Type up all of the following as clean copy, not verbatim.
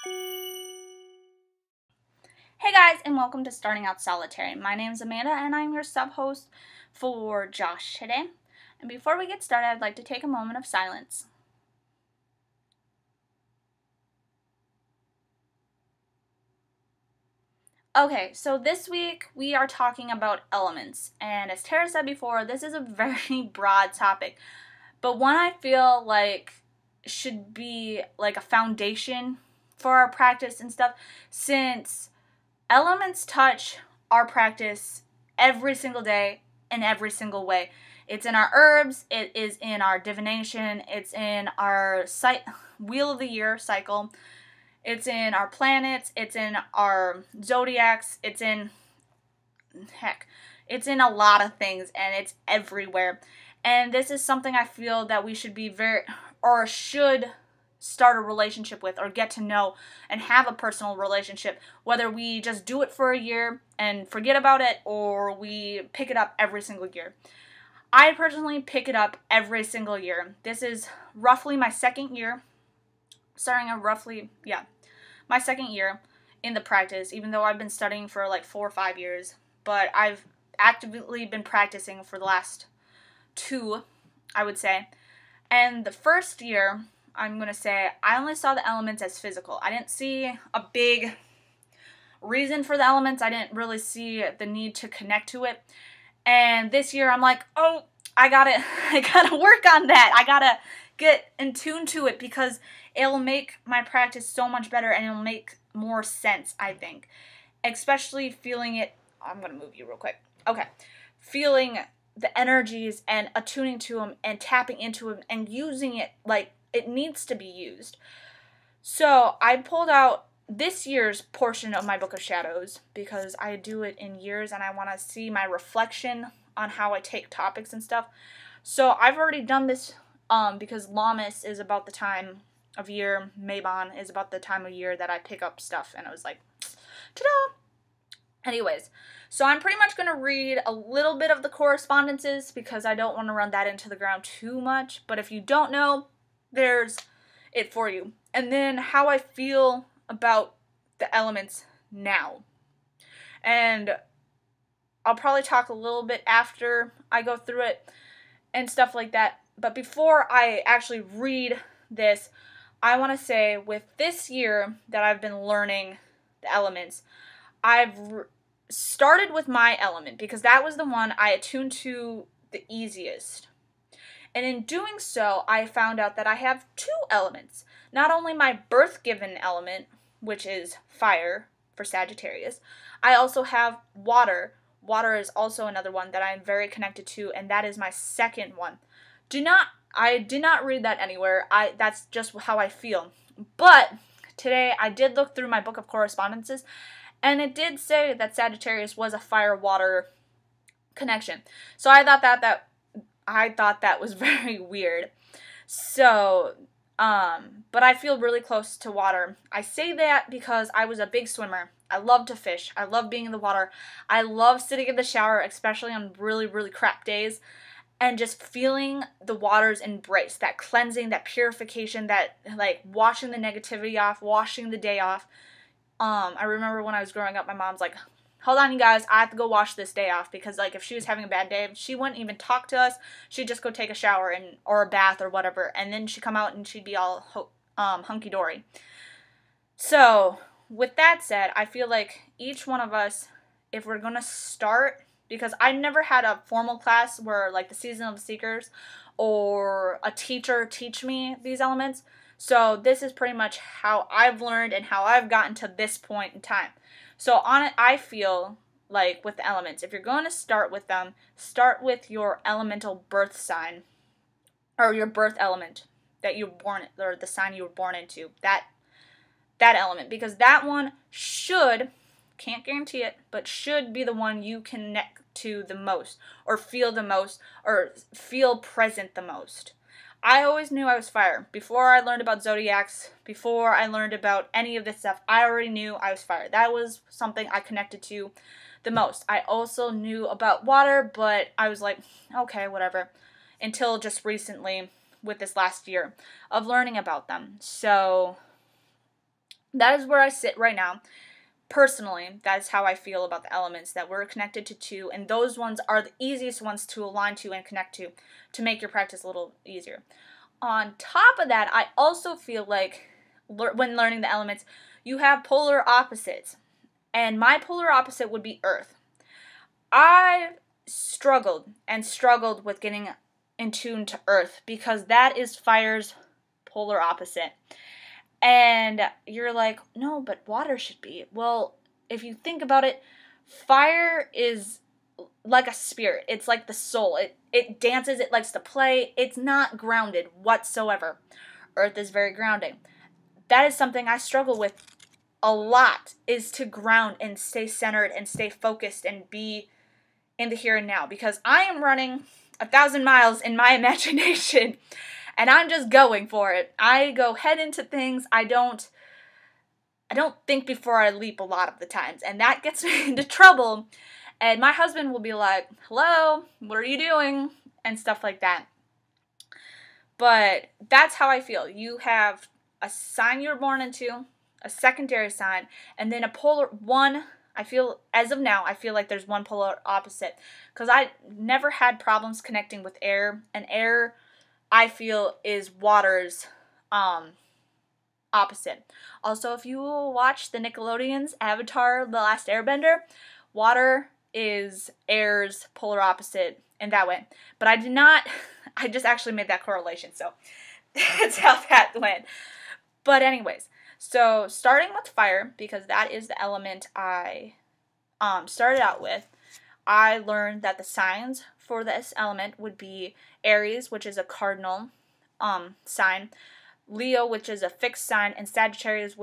Hey guys, and welcome to Starting Out Solitary. My name is Amanda, and I'm your sub-host for Josh today. And before we get started, I'd like to take a moment of silence. Okay, so this week we are talking about elements, and as Tara said before, this is a very broad topic, but one I feel like should be like a foundation for our practice and stuff, since elements touch our practice every single day in every single way. It's in our herbs, it is in our divination, it's in our Wheel of the Year cycle, it's in our planets, it's in our zodiacs, it's in a lot of things, and it's everywhere. And this is something I feel that we should be should start a relationship with, or get to know and have a personal relationship, whether we just do it for a year and forget about it, or we pick it up every single year. I personally pick it up every single year. This is roughly my second year, my second year in the practice, even though I've been studying for like 4 or 5 years, but I've actively been practicing for the last 2, I would say. And the first year, I'm going to say, I only saw the elements as physical. I didn't see a big reason for the elements. I didn't really see the need to connect to it. And this year, I'm like, oh, I gotta work on that. I gotta get in tune to it, because it'll make my practice so much better, and it'll make more sense, I think. Especially feeling it, I'm going to move you real quick. Okay. Feeling the energies and attuning to them and tapping into them and using it like it needs to be used. So I pulled out this year's portion of my Book of Shadows, because I do it in years and I want to see my reflection on how I take topics and stuff. So I've already done this because Lammas is about the time of year, Mabon is about the time of year that I pick up stuff, and I was like, ta-da! Anyways, so I'm pretty much going to read a little bit of the correspondences, because I don't want to run that into the ground too much, but if you don't know, there's it for you. And then how I feel about the elements now. And I'll probably talk a little bit after I go through it and stuff like that. But before I actually read this, I want to say, with this year that I've been learning the elements, I've started with my element, because that was the one I attuned to the easiest. And in doing so, I found out that I have 2 elements. Not only my birth-given element, which is fire for Sagittarius, I also have water. Water is also another one that I'm very connected to, and that is my second one. I did not read that anywhere. That's just how I feel. But today I did look through my book of correspondences, and it did say that Sagittarius was a fire-water connection. So I thought that was very weird. So, but I feel really close to water. I say that because I was a big swimmer. I love to fish. I love being in the water. I love sitting in the shower, especially on really, really crap days, and just feeling the water's embrace, that cleansing, that purification, that like washing the negativity off, washing the day off. I remember when I was growing up, my mom's like, hold on, you guys, I have to go wash this day off, because like if she was having a bad day, she wouldn't even talk to us. She'd just go take a shower or a bath or whatever, and then she'd come out and she'd be all hunky-dory. So with that said, I feel like each one of us, if we're going to start, because I never had a formal class where like the Season of the Seekers or a teacher teach me these elements. So this is pretty much how I've learned and how I've gotten to this point in time. So on it, I feel like with the elements, if you're going to start with them, start with your elemental birth sign, or your birth element that you were born, or the sign you were born into, that element, because that one can't guarantee it, but should be the one you connect to the most, or feel the most, or feel present the most. I always knew I was fire. Before I learned about zodiacs, before I learned about any of this stuff, I already knew I was fire. That was something I connected to the most. I also knew about water, but I was like, okay, whatever, until just recently with this last year of learning about them. So That is where I sit right now. Personally, that's how I feel about the elements, that we're connected to two, and those ones are the easiest ones to align to and connect to make your practice a little easier. On top of that, I also feel like when learning the elements, you have polar opposites, and my polar opposite would be earth. I struggled and struggled with getting in tune to earth because that is fire's polar opposite. And you're like, no, but water should be. Well, if you think about it, fire is like a spirit. It's like the soul. It dances, it likes to play. It's not grounded whatsoever. Earth is very grounding. That is something I struggle with a lot, is to ground and stay centered and stay focused and be in the here and now, because I am running 1,000 miles in my imagination. And I'm just going for it. I go head into things. I don't think before I leap a lot of the times. And that gets me into trouble. And my husband will be like, hello, what are you doing? And stuff like that. But that's how I feel. You have a sign you're born into, a secondary sign, and then a polar one. I feel, as of now, I feel like there's one polar opposite. Because I never had problems connecting with air. And air, I feel, is water's opposite. Also, if you watch the Nickelodeon's Avatar: The Last Airbender, water is air's polar opposite in that way. But I did not, I just actually made that correlation, so that's how that went. But anyways, so starting with fire, because that is the element I started out with, I learned that the signs for this element would be Aries, which is a cardinal sign, Leo, which is a fixed sign, and Sagittarius,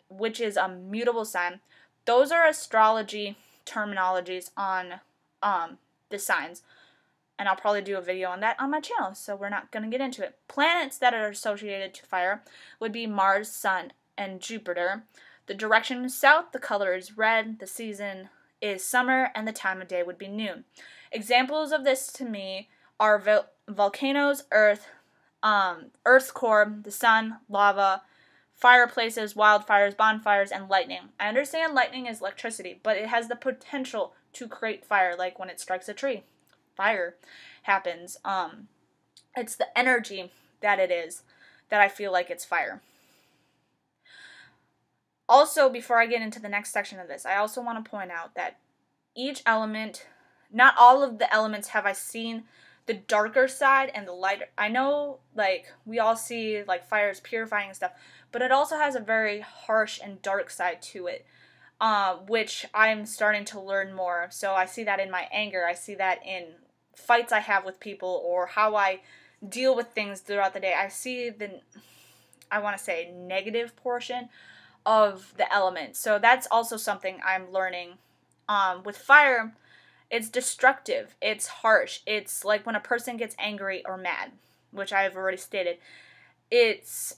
which is a mutable sign. Those are astrology terminologies on the signs, and I'll probably do a video on that on my channel, so we're not going to get into it. Planets that are associated to fire would be Mars, Sun, and Jupiter. The direction is south, the color is red, the season is summer, and the time of day would be noon. Examples of this to me are volcanoes, Earth's core, the sun, lava, fireplaces, wildfires, bonfires, and lightning. I understand lightning is electricity, but it has the potential to create fire, like when it strikes a tree. Fire happens. It's the energy that it is that I feel like it's fire. Also, before I get into the next section of this, I also want to point out that each element, not all of the elements have I seen the darker side and the lighter. I know, like, we all see, like, fire is purifying and stuff, but it also has a very harsh and dark side to it, which I'm starting to learn more. So I see that in my anger. I see that in fights I have with people, or how I deal with things throughout the day. I see the, I want to say, negative portion of the element. So that's also something I'm learning. With fire, it's destructive, it's harsh, it's like when a person gets angry or mad, which I have already stated. It's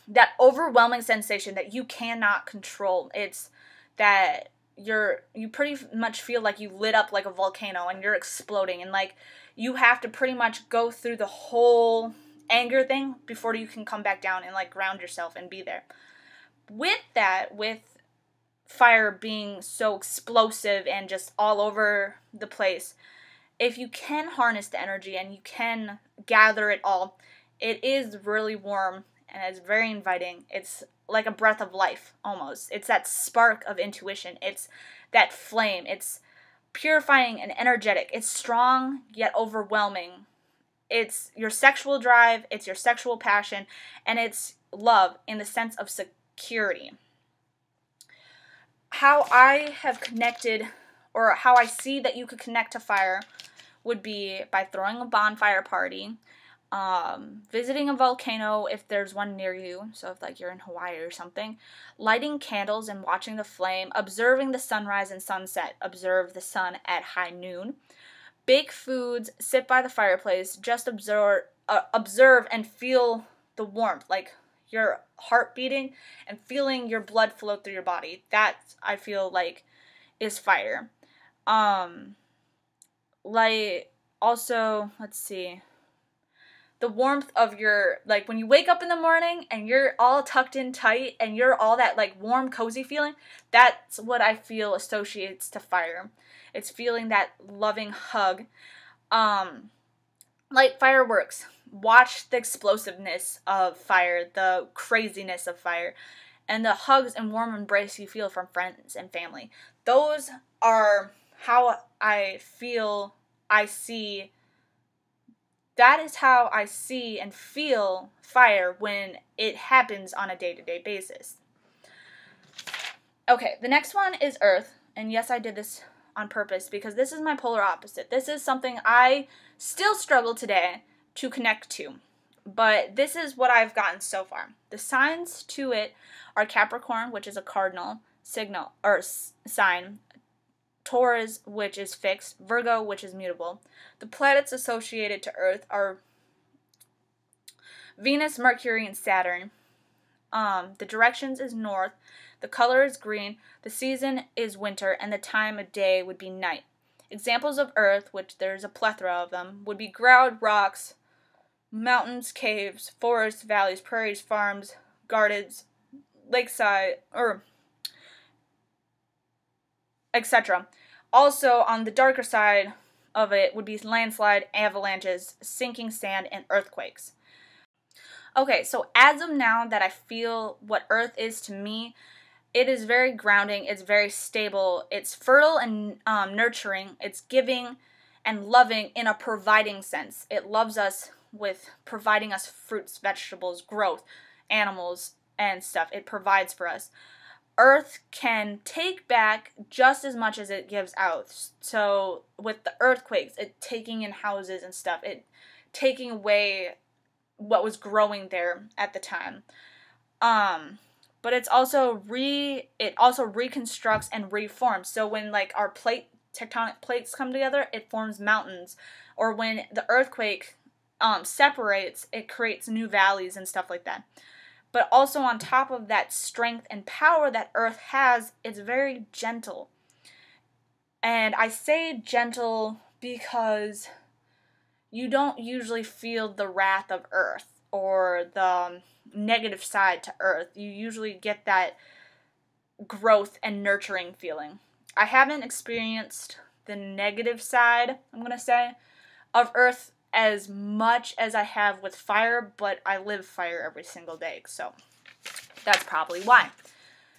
that overwhelming sensation that you cannot control. It's that you pretty much feel like you lit up like a volcano and you're exploding, and like you have to pretty much go through the whole anger thing before you can come back down and like ground yourself and be there. With that, with fire being so explosive and just all over the place, if you can harness the energy and you can gather it all, it is really warm and it's very inviting. It's like a breath of life almost. It's that spark of intuition. It's that flame. It's purifying and energetic. It's strong yet overwhelming. It's your sexual drive, it's your sexual passion, and it's love in the sense of security. How I have connected, or how I see that you could connect to fire, would be by throwing a bonfire party, visiting a volcano if there's one near you, so if like you're in Hawaii or something, lighting candles and watching the flame, observing the sunrise and sunset, observe the sun at high noon, bake foods, sit by the fireplace, just observe and feel the warmth, like your heart beating and feeling your blood flow through your body. That, I feel like, is fire. Like, also, let's see, the warmth of your, like, when you wake up in the morning and you're all tucked in tight and you're all that, like, warm, cozy feeling, that's what I feel associates to fire. It's feeling that loving hug. Like fireworks. Watch the explosiveness of fire, the craziness of fire, and the hugs and warm embrace you feel from friends and family. Those are how I feel, that is how I see and feel fire when it happens on a day-to-day basis. Okay, the next one is earth. And yes, I did this on purpose because this is my polar opposite. This is something I still struggle today to connect to. But this is what I've gotten so far. The signs to it are Capricorn, which is a cardinal signal or sign, Taurus, which is fixed, Virgo, which is mutable. The planets associated to Earth are Venus, Mercury, and Saturn. The directions is north, the color is green, the season is winter, and the time of day would be night. Examples of Earth, which there's a plethora of them, would be ground, rocks, mountains, caves, forests, valleys, prairies, farms, gardens, lakeside, or etc. Also, on the darker side of it would be landslide, avalanches, sinking sand, and earthquakes. Okay, so as of now that I feel what Earth is to me, it is very grounding, it's very stable, it's fertile and nurturing, it's giving and loving in a providing sense. It loves us with providing us fruits, vegetables, growth, animals, and stuff. It provides for us. Earth can take back just as much as it gives out. So with the earthquakes, it taking in houses and stuff, it taking away what was growing there at the time. But it's also reconstructs and reforms. So when like our tectonic plates come together, it forms mountains. Or when the earthquake separates, it creates new valleys and stuff like that. But also on top of that strength and power that Earth has, it's very gentle. And I say gentle because you don't usually feel the wrath of Earth or the negative side to Earth. You usually get that growth and nurturing feeling. I haven't experienced the negative side, I'm going to say, of Earth as much as I have with fire, but I live fire every single day, so that's probably why.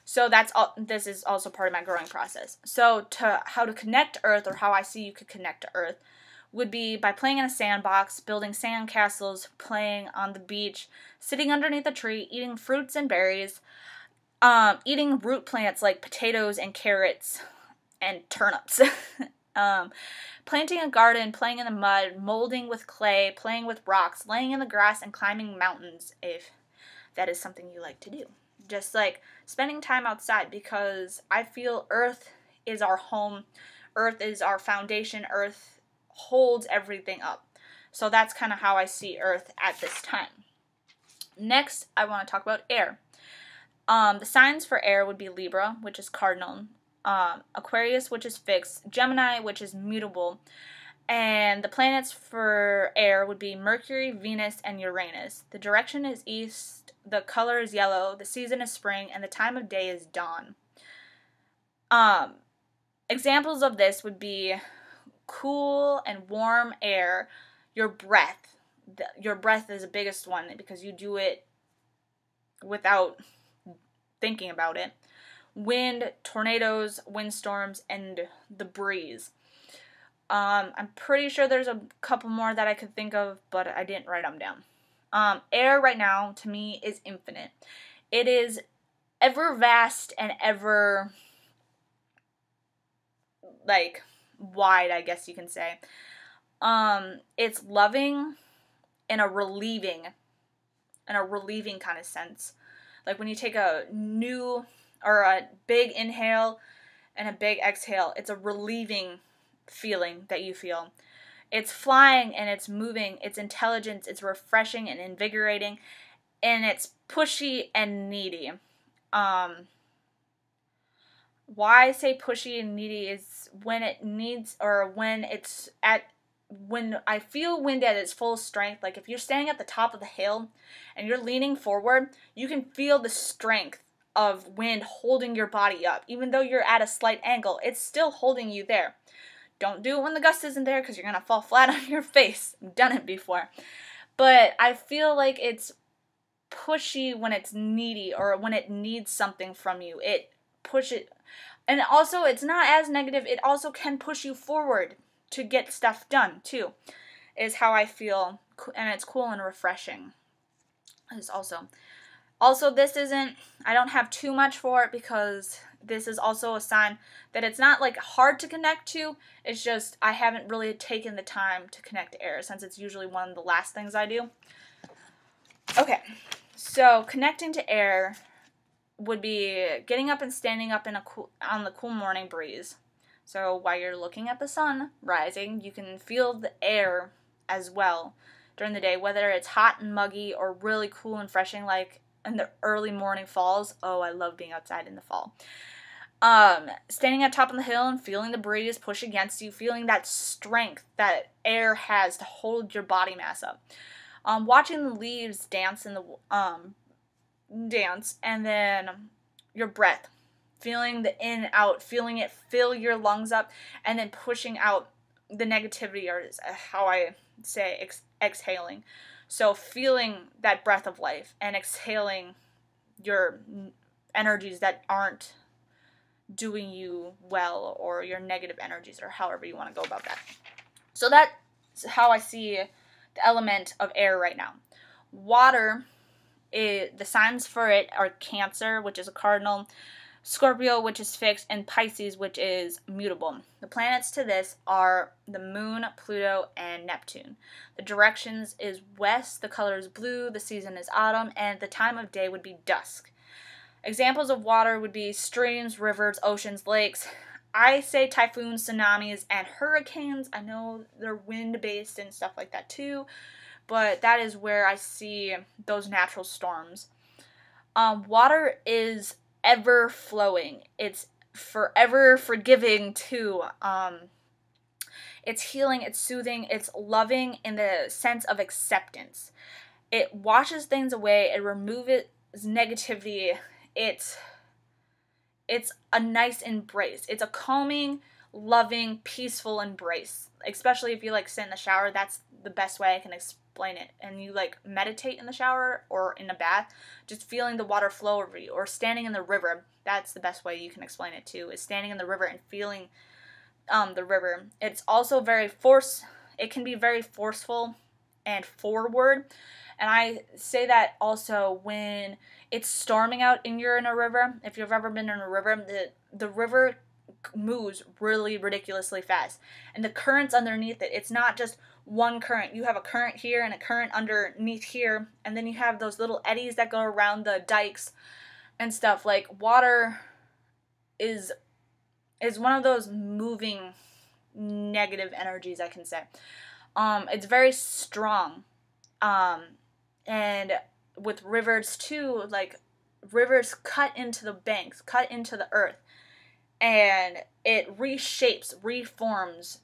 So this is also part of my growing process. So how to connect to Earth, or how I see you could connect to Earth, would be by playing in a sandbox, building sand castles, playing on the beach, sitting underneath a tree, eating fruits and berries, eating root plants like potatoes and carrots and turnips. Planting a garden, playing in the mud, molding with clay, playing with rocks, laying in the grass, and climbing mountains, if that is something you like to do. Just like spending time outside, because I feel Earth is our home, Earth is our foundation, Earth holds everything up. So that's kind of how I see Earth at this time. Next, I want to talk about air. The signs for air would be Libra, which is cardinal, Aquarius, which is fixed, Gemini, which is mutable, and the planets for air would be Mercury, Venus, and Uranus. The direction is east, the color is yellow, the season is spring, and the time of day is dawn. Examples of this would be cool and warm air, your breath. Your breath is the biggest one because you do it without thinking about it. Wind, tornadoes, windstorms, and the breeze. I'm pretty sure there's a couple more that I could think of, but I didn't write them down. Air right now, to me, is infinite. It is ever vast and ever, like, wide, I guess you can say. It's loving in a relieving kind of sense. Like when you take a big inhale and a big exhale, it's a relieving feeling that you feel. It's flying and it's moving, it's intelligent, it's refreshing and invigorating, and it's pushy and needy. Why I say pushy and needy is when it needs, or when it's at when I feel wind at its full strength, like if you're standing at the top of the hill and you're leaning forward, you can feel the strength of wind holding your body up. Even though you're at a slight angle, it's still holding you there. Don't do it when the gust isn't there because you're going to fall flat on your face. I've done it before. But I feel like it's pushy when it's needy or when it needs something from you. It pushes, and also it's not as negative. It also can push you forward to get stuff done too, is how I feel, and it's cool and refreshing. Is also this isn't, I don't have too much for it because this is also a sign that it's not like hard to connect to. It's just I haven't really taken the time to connect to air since it's usually one of the last things I do. Okay, so connecting to air would be getting up and standing up in on the cool morning breeze. So while you're looking at the sun rising, you can feel the air as well during the day, whether it's hot and muggy or really cool and refreshing like in the early morning falls. Oh, I love being outside in the fall. Standing at top of the hill and feeling the breeze push against you, feeling that strength that air has to hold your body mass up. Watching the leaves dance in the dance, and then your breath, feeling the in out, feeling it fill your lungs up, and then pushing out the negativity, or how I say exhaling. So feeling that breath of life and exhaling your energies that aren't doing you well, or your negative energies, or however you want to go about that. So that's how I see the element of air right now. Water, the signs for it are Cancer, which is a cardinal, Scorpio, which is fixed, and Pisces, which is mutable. The planets to this are the Moon, Pluto, and Neptune. The directions is west, the color is blue, the season is autumn, and the time of day would be dusk. Examples of water would be streams, rivers, oceans, lakes. I say typhoons, tsunamis, and hurricanes. I know they're wind-based and stuff like that too, but that is where I see those natural storms. Water is ever flowing. It's forever forgiving too. It's healing, it's soothing, it's loving in the sense of acceptance. It washes things away, it removes negativity. It's a nice embrace. It's a calming, loving, peaceful embrace. Especially if you like sit in the shower, that's the best way I can explain it. And you like meditate in the shower or in a bath, just feeling the water flow over you, or standing in the river. That's the best way you can explain it too, is standing in the river and feeling the river. It's also it can be very forceful and forward. And I say that also when it's storming out and you're in a river. If you've ever been in a river, the river moves really ridiculously fast. And the currents underneath it, it's not just one current. You have a current here and a current underneath here. And then you have those little eddies that go around the dikes and stuff. Like, water is one of those moving negative energies, I can say. It's very strong. And with rivers too, like rivers cut into the banks, cut into the earth, and it reshapes, reforms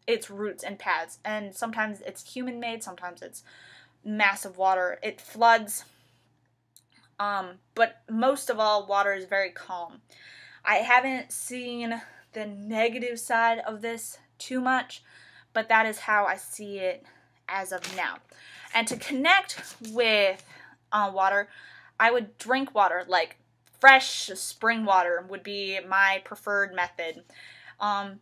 its roots and paths. And sometimes it's human made, sometimes it's massive water. It floods, but most of all, water is very calm. I haven't seen the negative side of this too much, but that is how I see it as of now. And to connect with water, I would drink water, like fresh spring water would be my preferred method.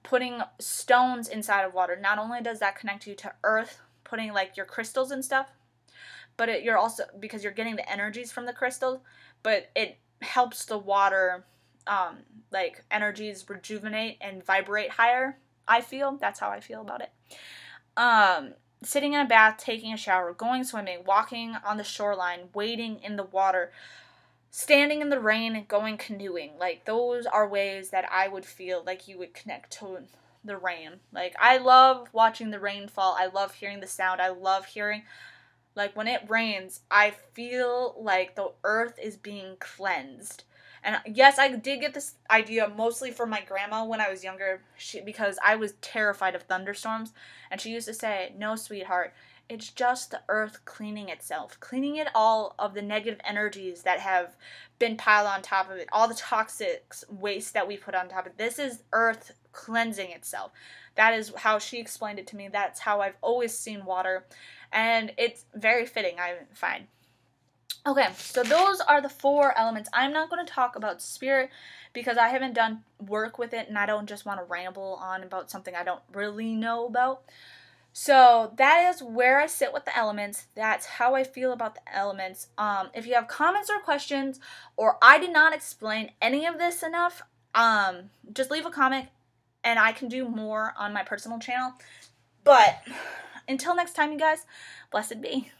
Putting stones inside of water, not only does that connect you to earth, putting like your crystals and stuff, but you're also, because you're getting the energies from the crystals, but it helps the water, like energies rejuvenate and vibrate higher, I feel. That's how I feel about it. Sitting in a bath, taking a shower, going swimming, walking on the shoreline, wading in the water, standing in the rain, going canoeing. Like, those are ways that I would feel like you would connect to the rain. Like, I love watching the rain fall. I love hearing the sound. I love hearing, like, when it rains, I feel like the earth is being cleansed. And yes, I did get this idea mostly from my grandma when I was younger, because I was terrified of thunderstorms. And she used to say, no, sweetheart, it's just the earth cleaning itself, cleaning it all of the negative energies that have been piled on top of it, all the toxic waste that we put on top of it. This is earth cleansing itself. That is how she explained it to me. That's how I've always seen water. And it's very fitting, I find. Okay, so those are the 4 elements. I'm not going to talk about spirit because I haven't done work with it and I don't just want to ramble on about something I don't really know about. So that is where I sit with the elements. That's how I feel about the elements. If you have comments or questions, or I did not explain any of this enough, just leave a comment and I can do more on my personal channel. But until next time, you guys, blessed be.